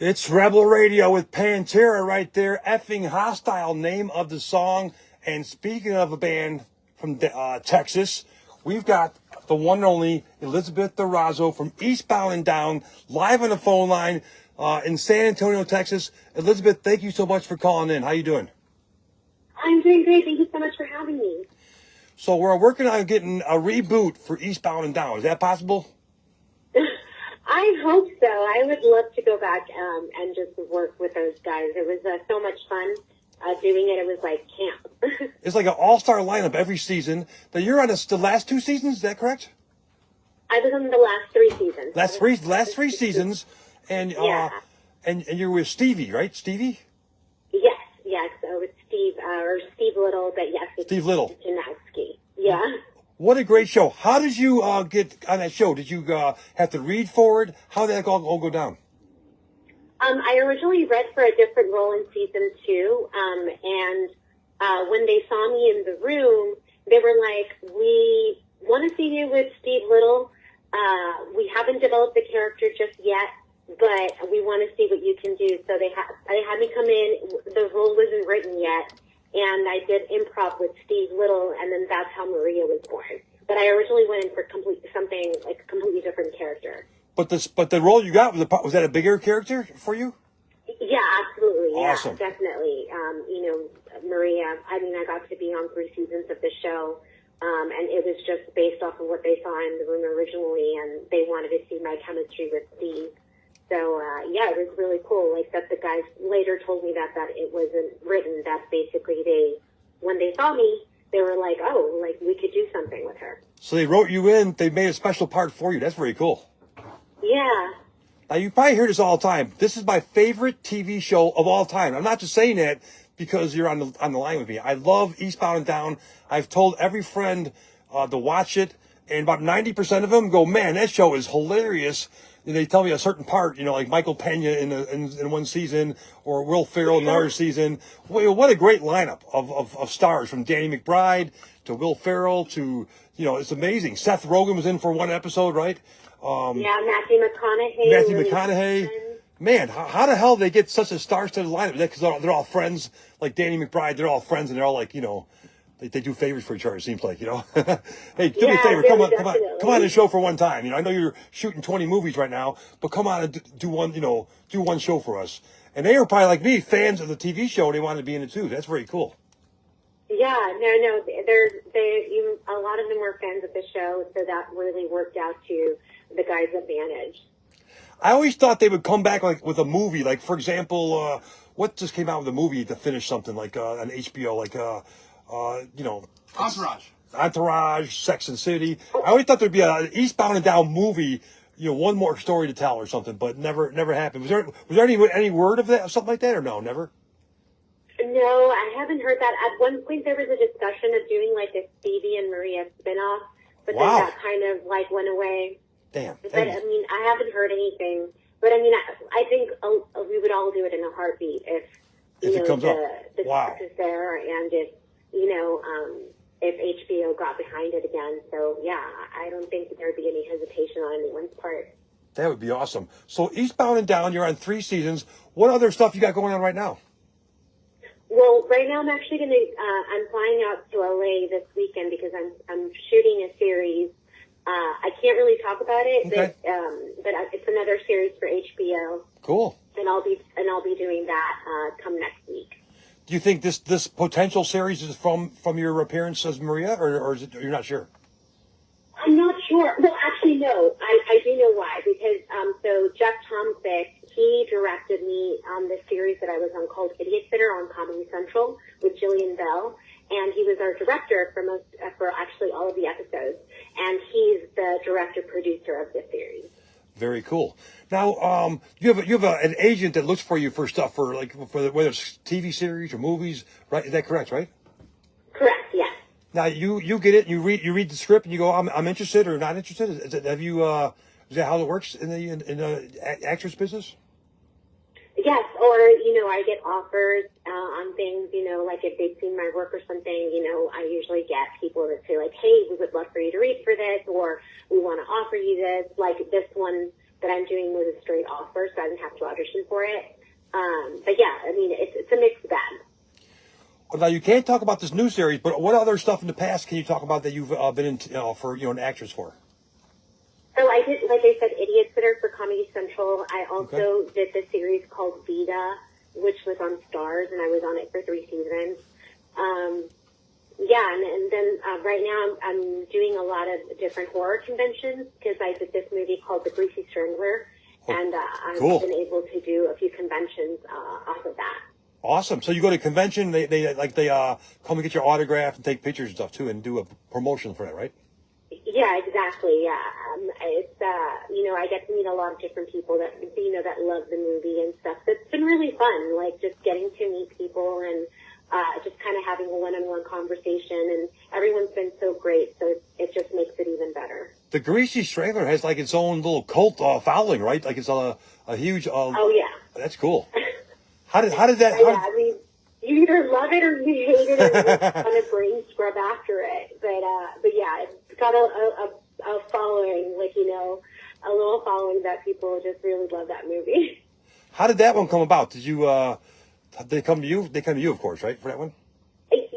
It's Rebel Radio with Pantera right there. Effing Hostile, name of the song. And speaking of a band from Texas, we've got the one and only Elizabeth the Razzo from Eastbound and Down, live on the phone line in San Antonio, Texas. Elizabeth, thank you so much for calling in. How you doing? I'm doing great. Thank you so much for having me. So we're working on getting a reboot for Eastbound and Down. Is that possible? I hope so. I would love to go back and just work with those guys. It was so much fun doing it. It was like camp. It's like an all-star lineup every season. Now you're on the last two seasons, is that correct? I was on the last three seasons. Last three seasons, and yeah. and you're with Stevie, right? Stevie? Yes. So it's Steve or Steve Little, but yes, it's Steve Little. Janowski. Yeah. What a great show! How did you get on that show? Did you have to read for it? How did that all go down? I originally read for a different role in season 2, and when they saw me in the room, they were like, "We want to see you with Steve Little. We haven't developed the character just yet, but we want to see what you can do." So they had me come in. The role wasn't written yet, and I did improv with Steve Little, and then that's how Maria was born. But I originally went in for something like a completely different character. But the role you got was that a bigger character for you? Yeah, absolutely. Awesome. Yeah, definitely. Maria, I got to be on 3 seasons of the show, and it was just based off of what they saw in the room originally, and they wanted to see my chemistry with Steve. So, it was really cool. Like, that the guys later told me that it wasn't written, that basically when they saw me, they were like, oh, like, we could do something with her. So they wrote you in, they made a special part for you. That's very cool. Yeah. Now, you probably hear this all the time. This is my favorite TV show of all time. I'm not just saying that because you're on the line with me. I love Eastbound and Down. I've told every friend to watch it, and about 90% of them go, man, that show is hilarious. And they tell me a certain part, like Michael Pena in one season, or Will Ferrell in another season. What a great lineup of stars, from Danny McBride to Will Ferrell to, it's amazing. Seth Rogen was in for one episode, right? Matthew McConaughey. Man, how the hell did they get such a star-studded lineup? Because they're all friends, like Danny McBride. They're all friends, and they're all like, they do favors for each other. It seems like, Hey, do me a favor. Come on the show for one time. I know you're shooting 20 movies right now, but come on and do one show for us. And they were probably like me, fans of the TV show. They wanted to be in it too. That's very cool. Yeah, no, a lot of them were fans of the show, so that really worked out to the guys' advantage. I always thought they would come back like with a movie, like for example, what just came out with a movie to finish something like on HBO, like Entourage, Sex and City. I always thought there'd be an Eastbound and Down movie, one more story to tell or something, but never happened. Was there any word of that, something like that, or no, never? No, I haven't heard that. At one point, there was a discussion of doing like a Stevie and Maria spinoff, but then that kind of like went away. Damn. But I haven't heard anything. But I think we would all do it in a heartbeat if it comes up. The script is there, and if HBO got behind it again. So yeah, I don't think there'd be any hesitation on anyone's part. That would be awesome. So Eastbound and Down, you're on 3 seasons. What other stuff you got going on right now? Well, right now I'm actually I'm flying out to LA this weekend because I'm shooting a series. I can't really talk about it, okay. but it's another series for HBO. Cool. And I'll be doing that come next week. Do you think this potential series is from your appearance as Maria, or is it, you're not sure? I'm not sure. Well, actually, no. I do know why, because so Jeff Tomsick, he directed me on this series that I was on called Idiot Sitter on Comedy Central with Jillian Bell, and he was our director for actually all of the episodes, and he's the director-producer of this series. Very cool. Now, you have an agent that looks for you for stuff whether it's TV series or movies, right? Is that correct, right? Correct. Yes. Now you get it. You read the script and you go, I'm interested or not interested. Is that how it works in the actress business? Yes, or I get offers on things. Like if they've seen my work or something. I usually get people that say like, "Hey, we would love for you to read for this," or "We want to offer you this." Like this one that I'm doing was a straight offer, so I didn't have to audition for it. But yeah, I mean, it's a mixed bag. Well, now you can't talk about this new series, but what other stuff in the past can you talk about that you've been in, for an actress for? So I did, like I said, Idiot Sitter for Comedy Central. I also did this series called Vita, which was on Stars, and I was on it for 3 seasons. Yeah, and then right now I'm doing a lot of different horror conventions because I did this movie called The Greasy Strangler, and I've been able to do a few conventions off of that. Awesome. So you go to a convention, they come and get your autograph and take pictures and stuff too, and do a promotion for that, right? Yeah, exactly. Yeah, it's I get to meet a lot of different people that that love the movie and stuff. So it's been really fun, like just getting to meet people and just kind of having a one-on-one conversation. And everyone's been so great, so it just makes it even better. The Greasy Strangler has like its own little cult following, right? Like it's a huge. Oh yeah, that's cool. How did that? I mean, you either love it or you hate it, or you kind of brain scrub after it. But yeah, it's got a following, like a little following that people just really love that movie. How did that one come about? Did you? They come to you? They come to you, of course, right, for that one. They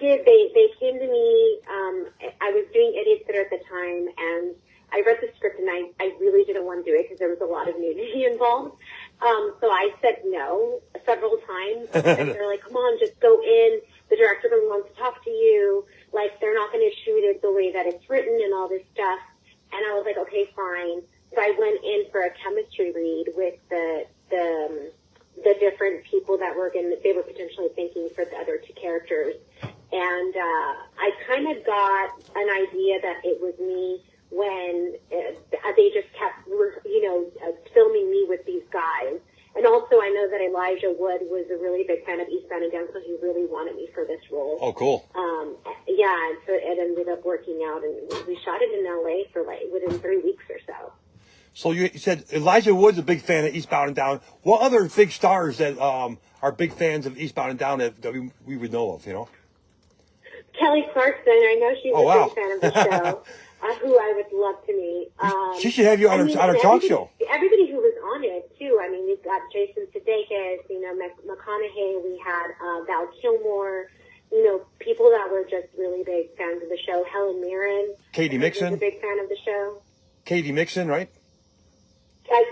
did. They came to me. I was doing Idiot Sitter at the time, and I read the script, and I really didn't want to do it because there was a lot of nudity involved. So I said no several times. And they're like, come on, just go in. The director really wants to talk to you. Like, they're not going to shoot it the way that it's written and all this stuff. And I was like, okay, fine. So I went in for a chemistry read with the different people that they were potentially thinking for the other 2 characters. And I kind of got an idea that it was me when they just kept, filming me with these guys. And also I know that Elijah Wood was a really big fan of Eastbound and Down, so he really wanted me for this role. Oh, cool. Yeah, and so it ended up working out, and we shot it in LA for within 3 weeks or so. So you said Elijah Wood's a big fan of Eastbound and Down. What other big stars that are big fans of Eastbound and Down that we would know of, Kelly Clarkson, I know she's a big fan of the show. Who I would love to meet. She should have you on her talk show. Everybody who was on it, too. I mean, we've got Jason Sudeikis, McConaughey, we had Val Kilmer, people that were just really big fans of the show. Helen Mirren. Katie Mixon. Was a big fan of the show. Katie Mixon, right?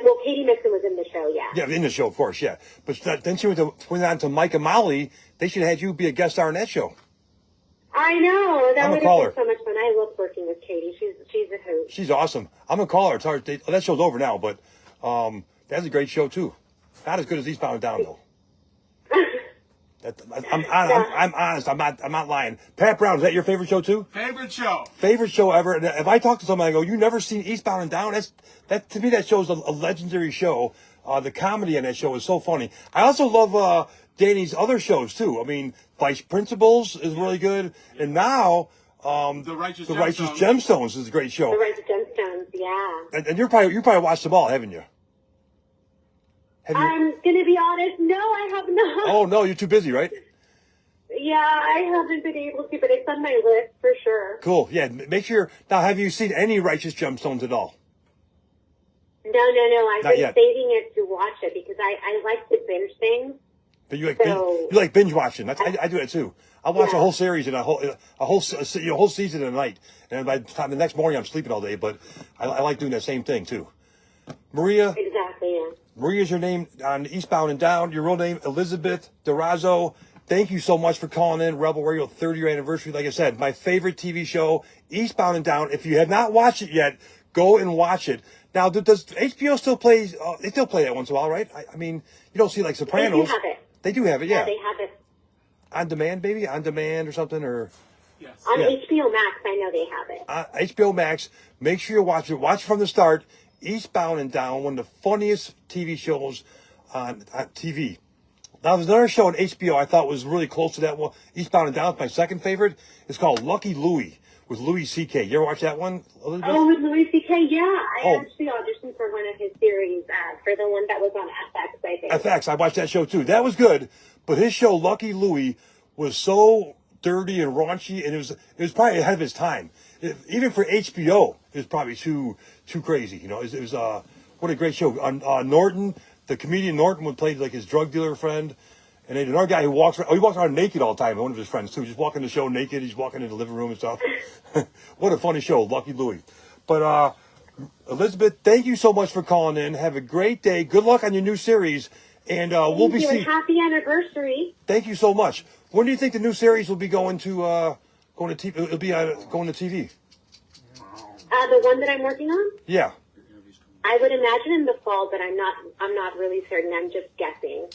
Well, Katie Mixon was in the show, yeah. Yeah, in the show, of course, yeah. But then she went on to Mike and Molly. They should have had you be a guest star on that show. I know. That would have been so much fun. I love working with Katie. She's a hoot. She's awesome. I'm going to call her. It's hard. That show's over now, but that's a great show, too. Not as good as Eastbound and Down, though. I'm honest. I'm not lying. Pat Brown, is that your favorite show, too? Favorite show. Favorite show ever. And if I talk to somebody, I go, you never seen Eastbound and Down? To me, that show's a legendary show. The comedy in that show is so funny. I also love Danny's other shows, too. I mean, Vice Principals is really good. And now, The Righteous Gemstones is a great show. The Righteous Gemstones, yeah. And you probably watched them all, haven't you? I'm going to be honest, no, I have not. Oh, no, you're too busy, right? Yeah, I haven't been able to, but it's on my list for sure. Cool, yeah. Make sure. Now, have you seen any Righteous Gemstones at all? No. I've been saving it to watch it because I like to binge things. But you like binge watching. I do that too. I watch a whole series in a whole season in a night, and by the time the next morning I'm sleeping all day. But I like doing that same thing too. Maria. Exactly. Yeah. Maria's your name on Eastbound and Down. Your real name, Elizabeth Razzo. Thank you so much for calling in Rebel Radio 30-year anniversary. Like I said, my favorite TV show, Eastbound and Down. If you have not watched it yet, go and watch it. Now, does HBO still play? They still play that once in a while, right? I mean, you don't see like Sopranos. They do have it. They do have it, yeah. Yeah, they have it. On demand, baby? On demand or something? Or yes. On HBO Max, I know they have it. HBO Max. Make sure you watch it. Watch from the start. Eastbound and Down, one of the funniest TV shows on TV. Now, there's another show on HBO I thought was really close to that one. Eastbound and Down is my second favorite. It's called Lucky Louie with Louis C.K. You ever watch that one, Elizabeth? Oh, with Louis C.K., yeah. I actually auditioned for one of his series, for the one that was on FX, I think. FX, I watched that show too. That was good, but his show, Lucky Louie, was so dirty and raunchy, and it was probably ahead of his time. Even for HBO, it was probably too crazy. It was What a great show. Norton, the comedian Norton, would play like his drug dealer friend. And then another guy who walks around, he walks around naked all the time. One of his friends, too. Just walking the show naked. He's walking in the living room and stuff. What a funny show. Lucky Louie. But, Elizabeth, thank you so much for calling in. Have a great day. Good luck on your new series. And we'll be seeing. Happy anniversary. Thank you so much. When do you think the new series will be going to TV? It'll be going to TV. The one that I'm working on? Yeah. I would imagine in the fall, but I'm not really certain. I'm just guessing.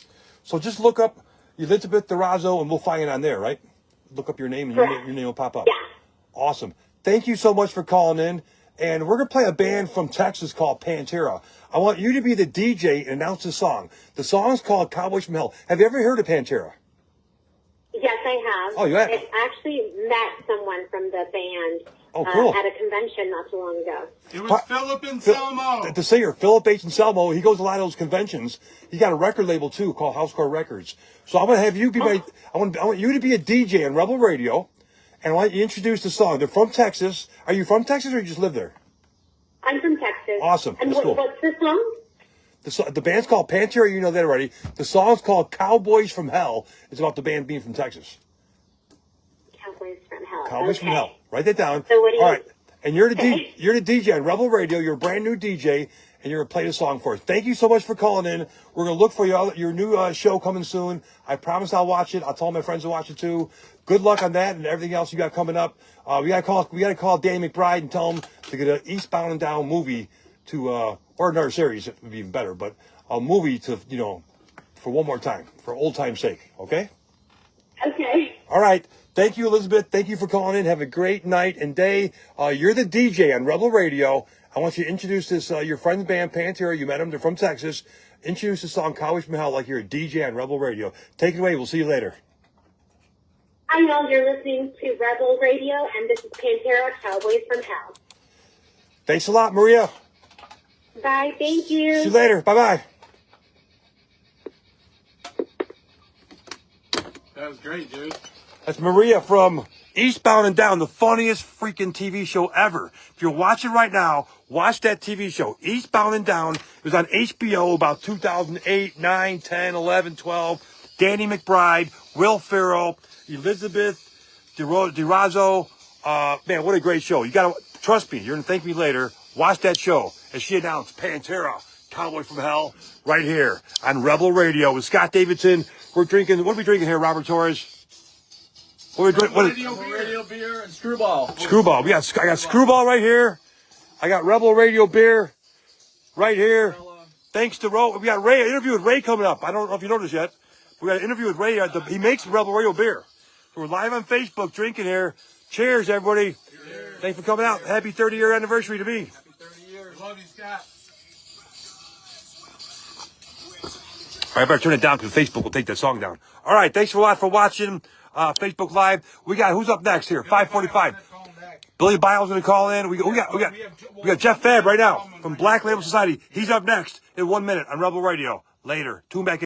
So just look up Elizabeth Razzo, and we'll find it on there, right? Look up your name, and your name will pop up. Yeah. Awesome. Thank you so much for calling in. And we're going to play a band from Texas called Pantera. I want you to be the DJ and announce the song. The song's called Cowboys from Hell. Have you ever heard of Pantera? Yes, I have. Oh, you have? I actually met someone from the band cool. at a convention not too long ago. It was Philip Anselmo. The singer, Philip H. Anselmo. He goes to a lot of those conventions. He got a record label, too, called Housecore Records. So I'm going to have you be I want you to be a DJ on Rebel Radio. And I want you to introduce the song. They're from Texas. Are you from Texas or you just live there? I'm from Texas. Awesome. And That's cool. what's the song? The band's called Pantera. You know that already. The song's called Cowboys from Hell. It's about the band being from Texas. Cowboys from Hell. Cowboys from Hell. Write that down. So what do you... All right. And you're the DJ on Rebel Radio. You're a brand new DJ, and you're going to play the song for us. Thank you so much for calling in. We're going to look for your new show coming soon. I promise I'll watch it. I'll tell my friends to watch it too. Good luck on that and everything else you got coming up. We got to call Danny McBride and tell him to get an Eastbound and Down movie to or another series. It would be even better, but a movie to for one more time, for old time's sake. Okay. Okay. All right. Thank you, Elizabeth. Thank you for calling in. Have a great night and day. You're the DJ on Rebel Radio. I want you to introduce this, your friend's band, Pantera. You met them. They're from Texas. Introduce the song Cowboys from Hell like you're a DJ on Rebel Radio. Take it away. We'll see you later. I know you're listening to Rebel Radio, and this is Pantera, Cowboys from Hell. Thanks a lot, Maria. Bye. Thank you. See you later. Bye-bye. That was great, dude. That's Maria from Eastbound and Down, the funniest freaking TV show ever. If you're watching right now, watch that TV show, Eastbound and Down. It was on HBO about 2008, 9, 10, 11, 12. Danny McBride, Will Ferrell, Elizabeth Razzo. Man, what a great show. You got to, trust me, you're going to thank me later. Watch that show as she announced Pantera, Cowboy from Hell, right here on Rebel Radio with Scott Davidson. We're drinking, what are we drinking here, Robert Torres? What are we drinking? Radio beer and Screwball. Screwball. I got Screwball right here. I got Rebel Radio beer right here. Thanks to Ro. We got Ray, an interview with Ray coming up. I don't know if you noticed yet. We got an interview with Ray. He makes Rebel Radio beer. We're live on Facebook drinking here. Cheers, everybody. Cheers. Thanks for coming out. Happy 30-year anniversary to me. Happy 30 years. Love you, Scott. All right, I better turn it down because Facebook will take that song down. All right, thanks a lot for watching Facebook Live. We got, who's up next here? 5:45. Billy Biles going to call in. We got Jeff Fab right now from Black Label Society. He's up next in 1 minute on Rebel Radio. Later. Tune back in.